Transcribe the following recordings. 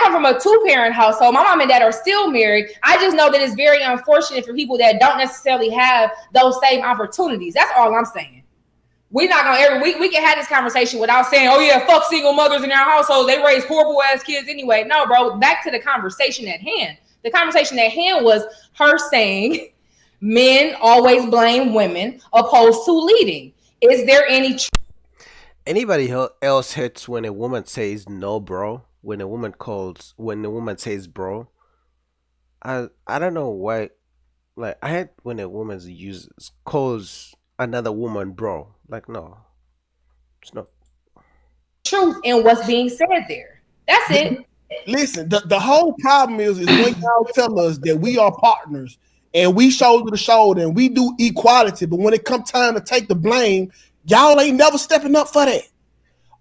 come from a two-parent household. My mom and dad are still married. I just know that it's very unfortunate for people that don't necessarily have those same opportunities. That's all I'm saying. We're not gonna we can have this conversation without saying, oh yeah, fuck single mothers in our household. They raise horrible ass kids anyway. No, bro. Back to the conversation at hand. The conversation at hand was her saying men always blame women opposed to leading. Is there any Anybody else hurts when a woman says no, bro? When a woman says bro, I don't know why. Like I hate when a woman calls another woman bro. Like no, it's not truth in what's being said there? That's it. Listen, the whole problem is when y'all tell us that we are partners and we shoulder to shoulder and we do equality, but when it comes time to take the blame, y'all ain't never stepping up for that.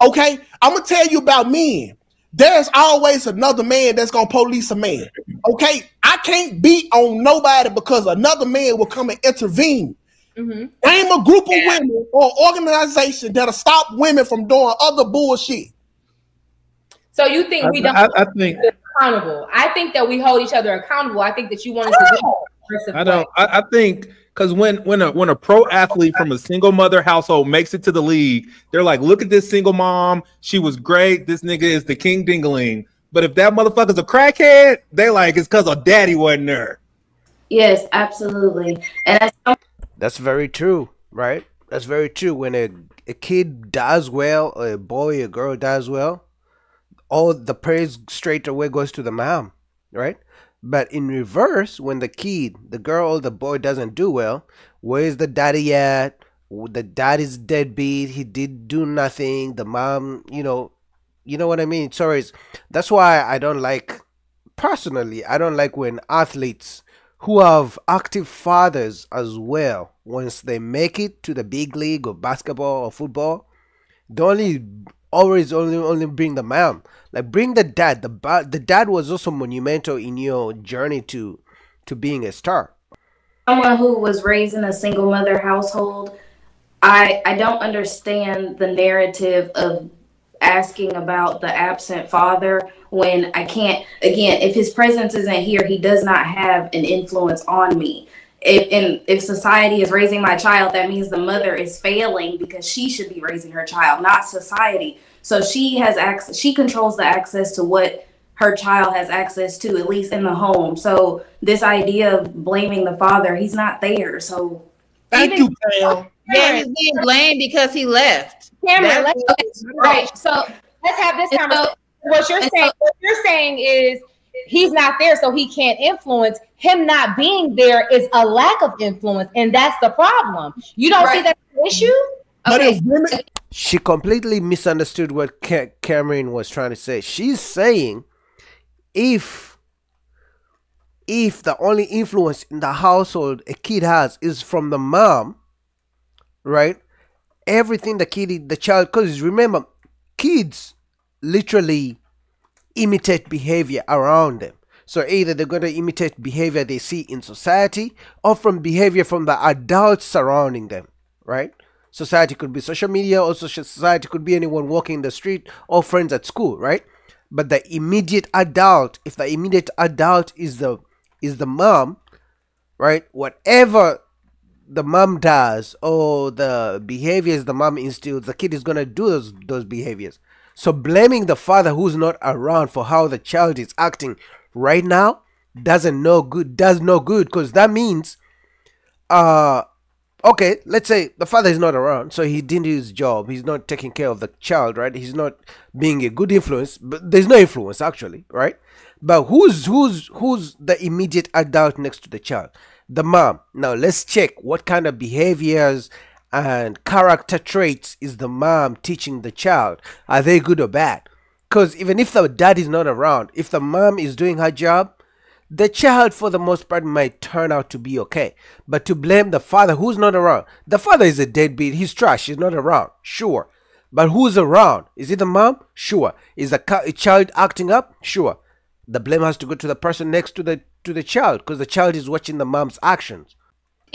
Okay, I'm gonna tell you about men. There's always another man that's gonna police a man. Okay, I can't beat on nobody because another man will come and intervene. Name a group of women or organization that'll stop women from doing other bullshit. So you think we don't? I think accountable. I think that we hold each other accountable. I think that you want us to do. I don't. I think because when a pro athlete from a single mother household makes it to the league, they're like, look at this single mom. She was great. This nigga is the king dingaling. But if that motherfucker's a crackhead, they like it's because of daddy wasn't there. Yes, absolutely, and that's very true, right? That's very true. When a kid does well, or a boy, a girl does well, all the praise straight away goes to the mom, right? But in reverse, when the kid, the girl or the boy doesn't do well, where's the daddy at? The daddy's deadbeat. He did do nothing. The mom, you know what I mean? Sorry, that's why I don't like, personally, I don't like when athletes who have active fathers as well, once they make it to the big league of basketball or football, they only bring the mom. Like bring the dad. The dad was also monumental in your journey to being a star. Someone who was raised in a single mother household, I don't understand the narrative of asking about the absent father when I can't. Again, if his presence isn't here, he does not have an influence on me. If society is raising my child, that means the mother is failing because she should be raising her child, not society. So she has access. She controls the access to what her child has access to, at least in the home. So this idea of blaming the father, he's not there. So thank you, Pam. Yeah, he's being blamed because he left. Cameron, right. So let's have this conversation. What you're saying is he's not there, so he can't influence. Him not being there is a lack of influence, and that's the problem. You don't see that issue? Okay. She completely misunderstood what Cameron was trying to say. She's saying if the only influence in the household a kid has is from the mom, right? Everything the child, because remember, kids literally imitate behavior around them. So either they're going to imitate behavior they see in society or from behavior from the adults surrounding them, right? Society could be social media, or society could be anyone walking the street or friends at school, right? But the immediate adult, if the immediate adult is the mom, right? Whatever the mom does or the behaviors the mom instills, the kid is going to do those behaviors. So blaming the father who's not around for how the child is acting right now does no good, because that means okay, let's say the father is not around, so he didn't do his job, he's not taking care of the child, right? He's not being a good influence, but there's no influence actually, right? But who's the immediate adult next to the child? The mom. Now let's check what kind of behaviors and character traits is the mom teaching the child. Are they good or bad? Because even if the dad is not around, if the mom is doing her job, the child for the most part might turn out to be okay. But to blame the father who's not around, the father is a deadbeat, he's trash, he's not around, sure. But who's around? Is it the mom? Sure. Is the child acting up? Sure. The blame has to go to the person next to the child, because the child is watching the mom's actions.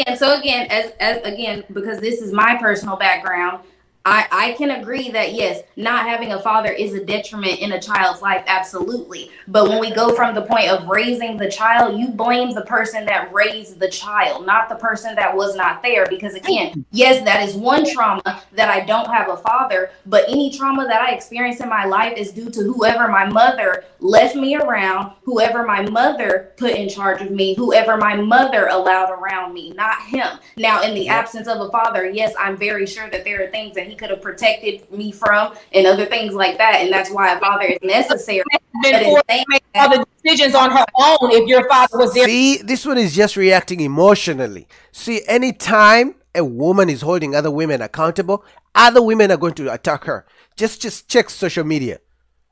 And so again, as again, because this is my personal background, I can agree that yes, not having a father is a detriment in a child's life, absolutely. But when we go from the point of raising the child, you blame the person that raised the child, not the person that was not there. Because again, yes, that is one trauma, that I don't have a father, but any trauma that I experience in my life is due to whoever my mother left me around, whoever my mother put in charge of me, whoever my mother allowed around me, not him. Now, in the absence of a father, yes, I'm very sure that there are things that he could have protected me from and other things like that. And that's why a father is necessary. Been forced to make all the decisions on her own if your father was there. See, this one is just reacting emotionally. See, anytime a woman is holding other women accountable, other women are going to attack her. Just check social media,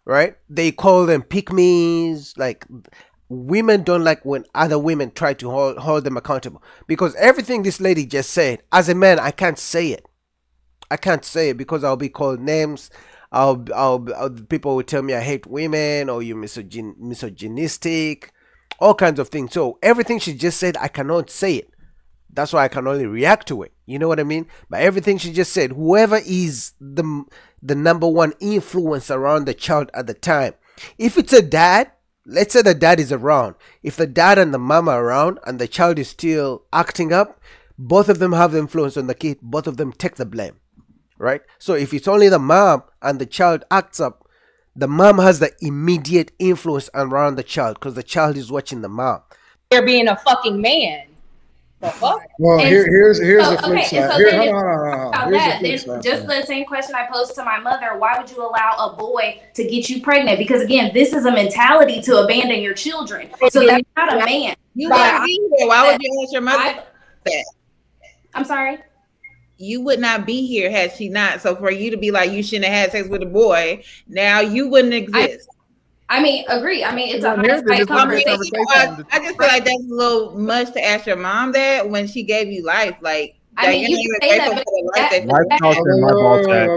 right? They call them pick-me's. Like, women don't like when other women try to hold them accountable, because everything this lady just said, as a man, I can't say it. I can't say it because I'll be called names. People will tell me I hate women, or you're misogynistic, all kinds of things. So everything she just said, I cannot say it. That's why I can only react to it. You know what I mean? But everything she just said, whoever is the number one influence around the child at the time, if it's a dad, let's say the dad is around. If the dad and the mom are around and the child is still acting up, both of them have the influence on the kid. Both of them take the blame. Right? So if it's only the mom and the child acts up, the mom has the immediate influence around the child because the child is watching the mom. They're being a fucking man. The fuck? Well, here's the flip side. So Here, then hold on. Here's the flip side. Just the same question I posed to my mother: why would you allow a boy to get you pregnant? Because again, this is a mentality to abandon your children. So that's not a man. You wouldn't be here. Why would you ask your mother that? I'm sorry. You would not be here had she not. So for you to be like, you shouldn't have had sex with a boy, now you wouldn't exist. I mean, agree. I mean, it's a conversation. I just feel like that's a little much to ask your mom that when she gave you life. Like, I mean, you can say that, but life cost in my ball tag.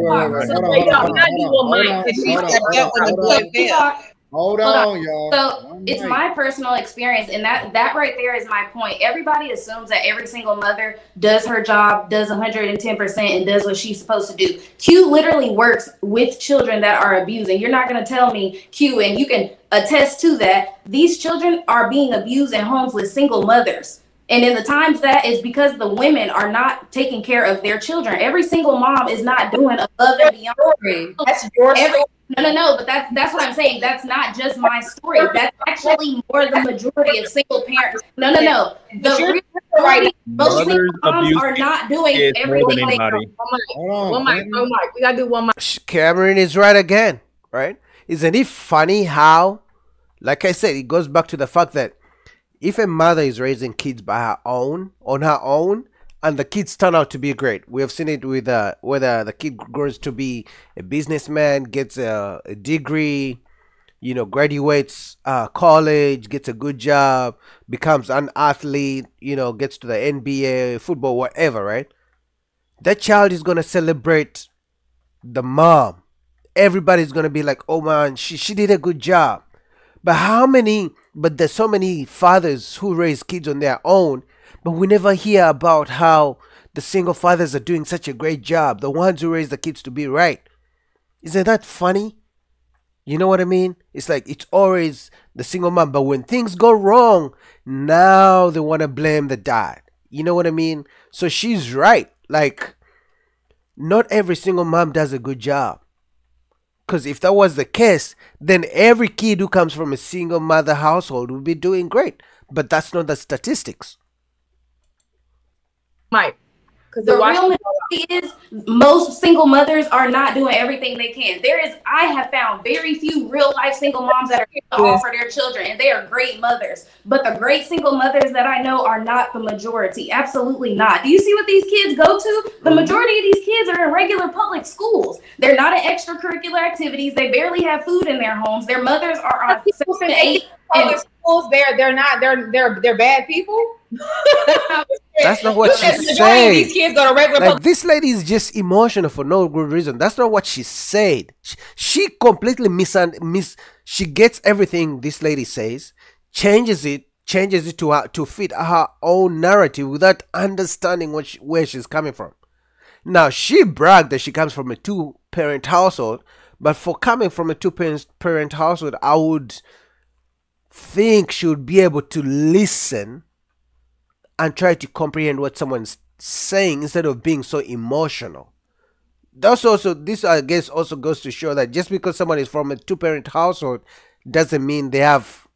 Hold on, y'all. So it's my personal experience, and that right there is my point. Everybody assumes that every single mother does her job, does 110%, and does what she's supposed to do. Q literally works with children that are abusing. You're not going to tell me, Q, and you can attest to that, these children are being abused in homes with single mothers. And in the times that is because the women are not taking care of their children. Every single mom is not doing above and beyond. That's your story. No, but that's what I'm saying. That's not just my story. That's actually more the majority of single parents. No. The real most single moms are not doing everything they do. One mic. We gotta do one mic. Cameron is right again, right? Isn't it funny how, like I said, it goes back to the fact that if a mother is raising kids on her own, and the kids turn out to be great. We have seen it with whether the kid grows to be a businessman, gets a degree, graduates college, gets a good job, becomes an athlete, gets to the NBA, football, whatever, right? That child is going to celebrate the mom. Everybody's going to be like, oh man, she did a good job. But there's so many fathers who raise kids on their own, but we never hear about how the single fathers are doing such a great job. The ones who raise the kids to be right. Isn't that funny? You know what I mean? It's like it's always the single mom. But when things go wrong, now they want to blame the dad. You know what I mean? So she's right. Like, not every single mom does a good job. Because if that was the case, then every kid who comes from a single mother household would be doing great. But that's not the statistics. Mike. The reality is most single mothers are not doing everything they can. I have found very few real life single moms that are able to offer their children, and they are great mothers. But the great single mothers that I know are not the majority. Absolutely not. Do you see what these kids go to? The majority of these kids are in regular public schools. They're not in extracurricular activities. They barely have food in their homes. Their mothers are on 6 and 8 public schools. They're bad people. That's not what she said. These kids go to regular like, this lady is just emotional for no good reason. That's not what she said. She completely she gets everything this lady says, changes it to fit her own narrative without understanding where she's coming from. Now she bragged that she comes from a two-parent household, but for coming from a two-parent household, I would think she would be able to listen and try to comprehend what someone's saying instead of being so emotional. That's also, this I guess also goes to show that just because someone is from a two-parent household doesn't mean they have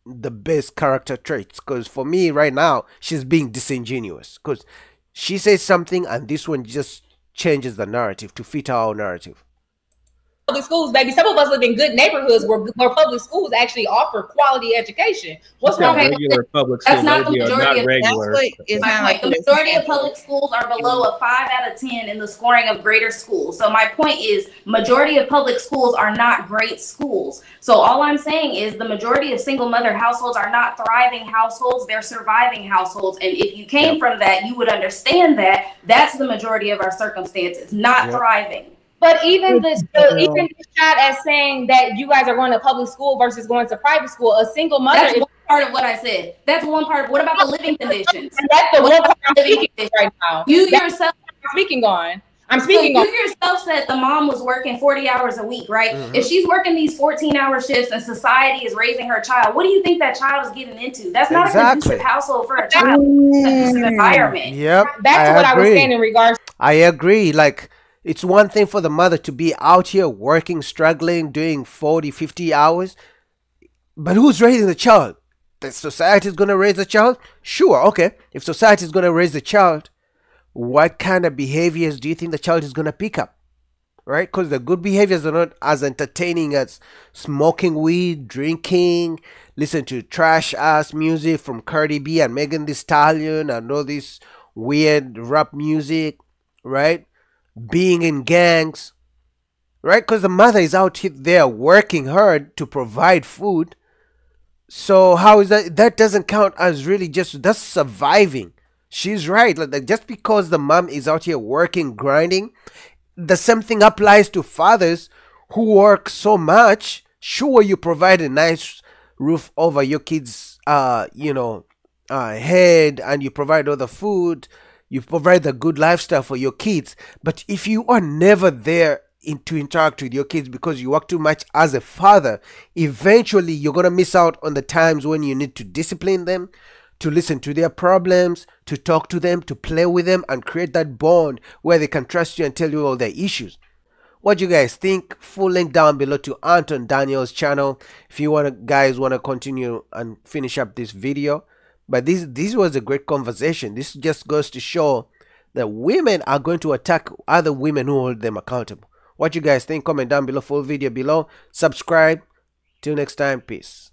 the best character traits. Because for me right now, she's being disingenuous, because she says something and this one just changes the narrative to fit our narrative. Public schools, baby. Some of us live in good neighborhoods where public schools actually offer quality education. What's wrong with regular public schools? That's not the majority of regular. The majority of public schools are below a 5 out of 10 in the scoring of greater schools. So my point is, majority of public schools are not great schools. So all I'm saying is the majority of single mother households are not thriving households, they're surviving households. And if you came from that, you would understand that that's the majority of our circumstances, not thriving. But even this shot at saying that you guys are going to public school versus going to private school, a single mother. That's one part of what I said. That's one part. What about the living conditions? And that's the one part I'm speaking right now. You yourself. I'm speaking on. You yourself said the mom was working 40 hours a week, right? If she's working these 14-hour shifts and society is raising her child, what do you think that child is getting into? That's not a conducive household for a child. It's a conducive environment. Yep. That's what I was saying in regards. I agree. Like, it's one thing for the mother to be out here working, struggling, doing 40, 50 hours. But who's raising the child? The society is going to raise the child? Sure, okay. If society is going to raise the child, what kind of behaviors do you think the child is going to pick up? Right? Because the good behaviors are not as entertaining as smoking weed, drinking, listen to trash-ass music from Cardi B and Megan Thee Stallion and all this weird rap music, right? Being in gangs, right? Because the mother is out there working hard to provide food. So how is that? That doesn't count as really that's surviving. She's right. Like, just because the mom is out here working, grinding, the same thing applies to fathers who work so much. Sure, you provide a nice roof over your kids' head, and you provide all the food. You provide the good lifestyle for your kids. But if you are never there to interact with your kids because you work too much as a father, eventually you're going to miss out on the times when you need to discipline them, to listen to their problems, to talk to them, to play with them, and create that bond where they can trust you and tell you all their issues. What do you guys think? Full link down below to Anton Daniel's channel if you guys want to continue and finish up this video. But this was a great conversation. This just goes to show that women are going to attack other women who hold them accountable. What you guys think? Comment down below. Full video below. Subscribe. Till next time. Peace.